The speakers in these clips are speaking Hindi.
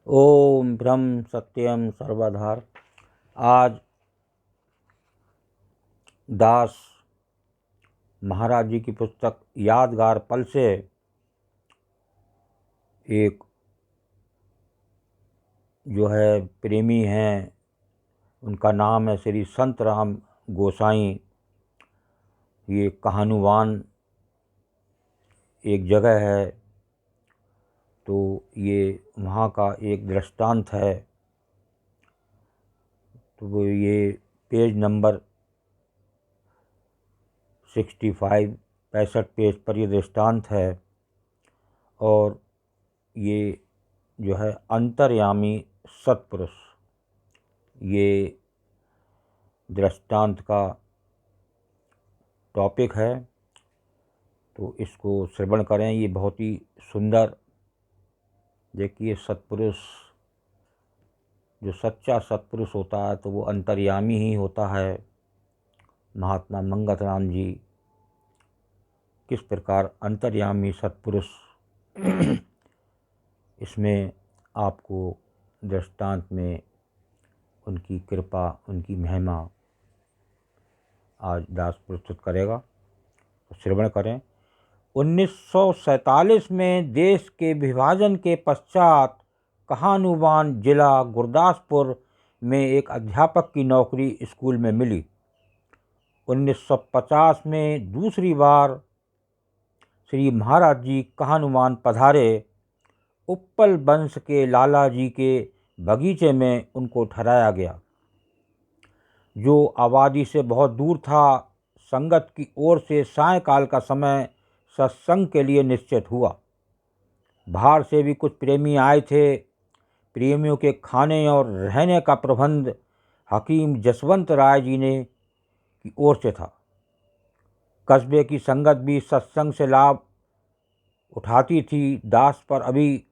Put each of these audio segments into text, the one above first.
ओम ब्रह्म सत्यम सर्वधार। आज दास महाराज जी की पुस्तक यादगार पल से एक जो है प्रेमी हैं, उनका नाम है श्री संत राम गोसाई। ये कहानुवान एक जगह है, तो ये वहाँ का एक दृष्टांत है। तो वो ये पेज नंबर 65 पेज पर ये दृष्टांत है। और ये जो है अंतर्यामी सत्पुरुष, ये दृष्टांत का टॉपिक है। तो इसको श्रवण करें। ये बहुत ही सुंदर, देखिए सत्पुरुष, जो सच्चा सत्पुरुष होता है तो वो अंतर्यामी ही होता है। महात्मा मंगतराम जी किस प्रकार अंतर्यामी सत्पुरुष इसमें आपको दृष्टांत में उनकी कृपा, उनकी महिमा आज दास प्रस्तुत करेगा, तो श्रवण करें। 1947 में देश के विभाजन के पश्चात कहानुवान जिला गुरदासपुर में एक अध्यापक की नौकरी स्कूल में मिली। 1950 में दूसरी बार श्री महाराज जी कहानुवान पधारे। उप्पल वंश के लाला जी के बगीचे में उनको ठहराया गया, जो आबादी से बहुत दूर था। संगत की ओर से सायंकाल का समय सत्संग के लिए निश्चित हुआ। बाहर से भी कुछ प्रेमी आए थे। प्रेमियों के खाने और रहने का प्रबंध हकीम जसवंत राय जी ने की ओर से था। कस्बे की संगत भी सत्संग से लाभ उठाती थी। दास पर अभी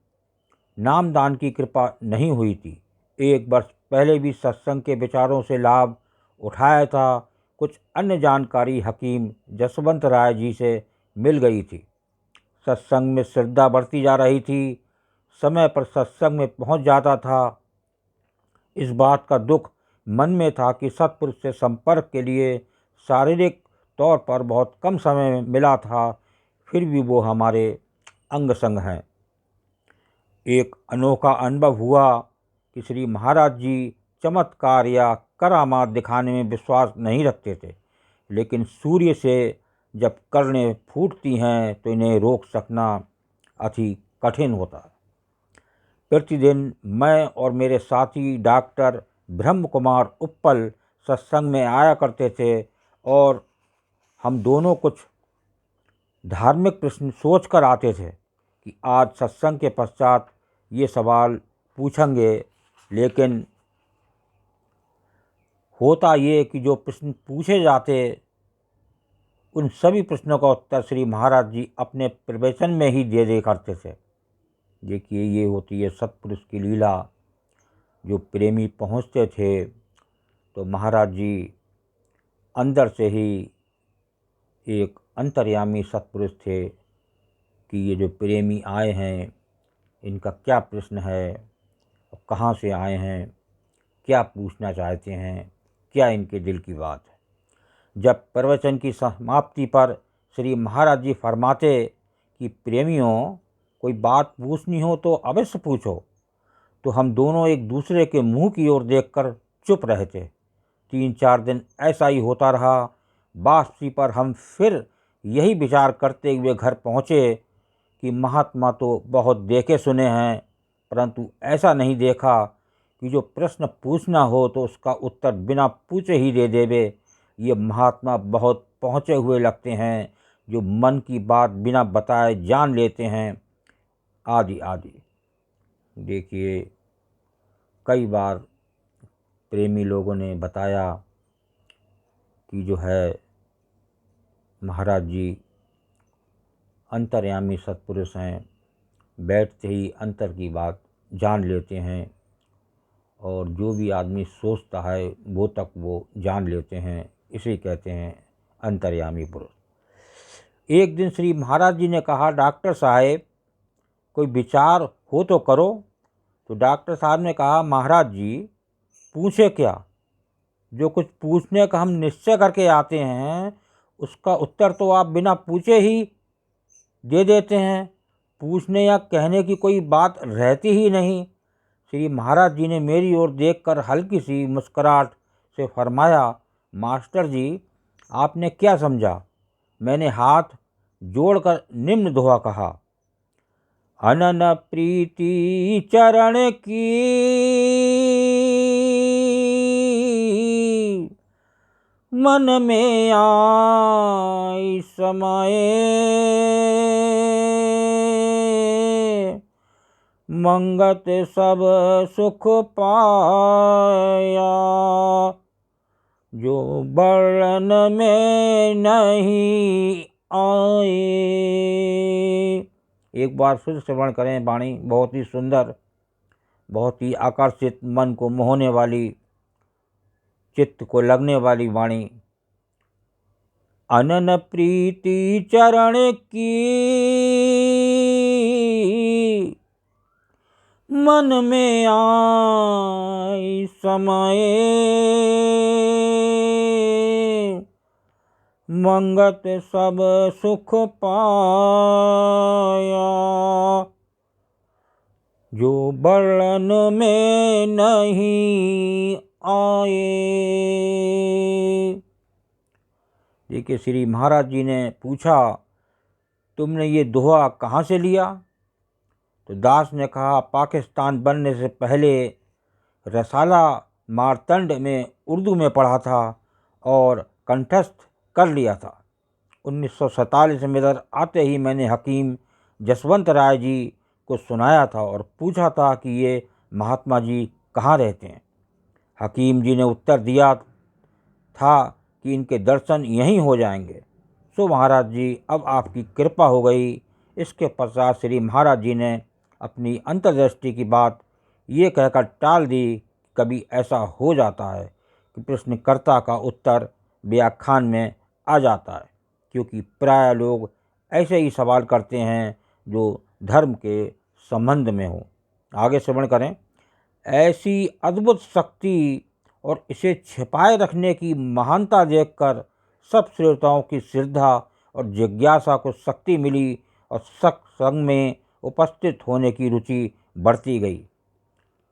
नामदान की कृपा नहीं हुई थी। 1 वर्ष पहले भी सत्संग के विचारों से लाभ उठाया था। कुछ अन्य जानकारी हकीम जसवंत राय जी से मिल गई थी। सत्संग में श्रद्धा बढ़ती जा रही थी। समय पर सत्संग में पहुंच जाता था। इस बात का दुख मन में था कि सत्पुरुष से संपर्क के लिए शारीरिक तौर पर बहुत कम समय मिला था, फिर भी वो हमारे अंग संग हैं। एक अनोखा अनुभव हुआ कि श्री महाराज जी चमत्कार या करामात दिखाने में विश्वास नहीं रखते थे, लेकिन सूर्य से जब किरणें फूटती हैं तो इन्हें रोक सकना अति कठिन होता है। प्रतिदिन मैं और मेरे साथी डॉक्टर ब्रह्म कुमार उप्पल सत्संग में आया करते थे और हम दोनों कुछ धार्मिक प्रश्न सोच कर आते थे कि आज सत्संग के पश्चात ये सवाल पूछेंगे। लेकिन होता ये कि जो प्रश्न पूछे जाते उन सभी प्रश्नों का उत्तर श्री महाराज जी अपने प्रवचन में ही दे दे करते थे। देखिए, ये होती है सत्पुरुष की लीला। जो प्रेमी पहुँचते थे तो महाराज जी अंदर से ही एक अंतर्यामी सत्पुरुष थे कि ये जो प्रेमी आए हैं इनका क्या प्रश्न है, कहाँ से आए हैं, क्या पूछना चाहते हैं, क्या इनके दिल की बात है। जब प्रवचन की समाप्ति पर श्री महाराज जी फरमाते कि प्रेमियों, कोई बात पूछनी हो तो अवश्य पूछो, तो हम दोनों एक दूसरे के मुंह की ओर देखकर चुप रहते। 3-4 दिन ऐसा ही होता रहा। वापसी पर हम फिर यही विचार करते हुए घर पहुँचे कि महात्मा तो बहुत देखे सुने हैं, परंतु ऐसा नहीं देखा कि जो प्रश्न पूछना हो तो उसका उत्तर बिना पूछे ही दे देवे। ये महात्मा बहुत पहुँचे हुए लगते हैं, जो मन की बात बिना बताए जान लेते हैं, आदि आदि। देखिए, कई बार प्रेमी लोगों ने बताया कि जो है महाराज जी अंतर्यामी सत्पुरुष हैं, बैठते ही अंतर की बात जान लेते हैं और जो भी आदमी सोचता है वो तक वो जान लेते हैं। इसे कहते हैं अंतर्यामी पुरुष। एक दिन श्री महाराज जी ने कहा, डॉक्टर साहब, कोई विचार हो तो करो। तो डॉक्टर साहब ने कहा, महाराज जी पूछे क्या? जो कुछ पूछने का हम निश्चय करके आते हैं उसका उत्तर तो आप बिना पूछे ही दे देते हैं। पूछने या कहने की कोई बात रहती ही नहीं। श्री महाराज जी ने मेरी ओर देखकर हल्की सी मुस्कुराहट से फरमाया, मास्टर जी आपने क्या समझा? मैंने हाथ जोड़कर निम्न दोहा कहा, अनन प्रीति चरण की मन में आई समाए, मंगत सब सुख पाया, जो वर्णन में नहीं आए। एक बार फिर श्रवण करें वाणी, बहुत ही सुंदर, बहुत ही आकर्षित, मन को मोहने वाली, चित्त को लगने वाली वाणी। अनन प्रीति चरण की मन में आई समाए, मंगत सब सुख पाया, जो वर्णन में नहीं आए। देखिए, श्री महाराज जी ने पूछा, तुमने ये दोहा कहाँ से लिया? तो दास ने कहा, पाकिस्तान बनने से पहले रसाला मारतंड में उर्दू में पढ़ा था और कंठस्थ कर लिया था। 1947 में इधर आते ही मैंने हकीम जसवंत राय जी को सुनाया था और पूछा था कि ये महात्मा जी कहाँ रहते हैं। हकीम जी ने उत्तर दिया था कि इनके दर्शन यहीं हो जाएंगे। सो महाराज जी अब आपकी कृपा हो गई। इसके पश्चात श्री महाराज जी ने अपनी अंतर्दृष्टि की बात ये कहकर टाल दी, कभी ऐसा हो जाता है कि प्रश्नकर्ता का उत्तर व्याख्यान में आ जाता है, क्योंकि प्राय लोग ऐसे ही सवाल करते हैं जो धर्म के संबंध में हो। आगे श्रवण करें। ऐसी अद्भुत शक्ति और इसे छिपाए रखने की महानता देखकर सब श्रोताओं की श्रद्धा और जिज्ञासा को शक्ति मिली और सत्संग में उपस्थित होने की रुचि बढ़ती गई।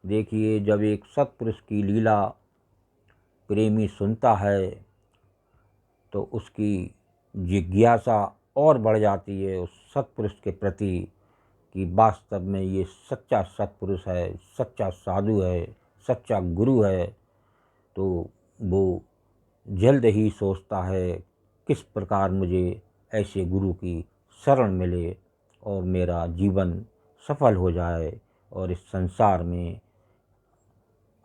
देखिए, जब एक सत्पुरुष की लीला प्रेमी सुनता है तो उसकी जिज्ञासा और बढ़ जाती है उस सत्पुरुष के प्रति कि वास्तव में ये सच्चा सत्पुरुष है, सच्चा साधु है, सच्चा गुरु है। तो वो जल्द ही सोचता है किस प्रकार मुझे ऐसे गुरु की शरण मिले और मेरा जीवन सफल हो जाए और इस संसार में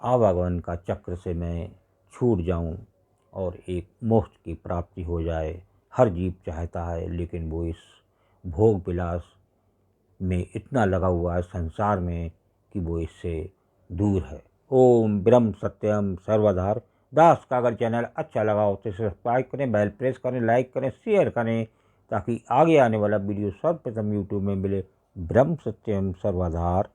आवागमन का चक्र से मैं छूट जाऊं और एक मोक्ष की प्राप्ति हो जाए। हर जीव चाहता है, लेकिन वो इस भोग विलास में इतना लगा हुआ है संसार में कि वो इससे दूर है। ओम ब्रह्म सत्यम सर्वधार। दास का अगर चैनल अच्छा लगा हो तो सब्सक्राइब करें, बेल प्रेस करें, लाइक करें, शेयर करें, ताकि आगे आने वाला वीडियो सर्वप्रथम यूट्यूब में मिले। ब्रह्म सत्यम सर्वधार।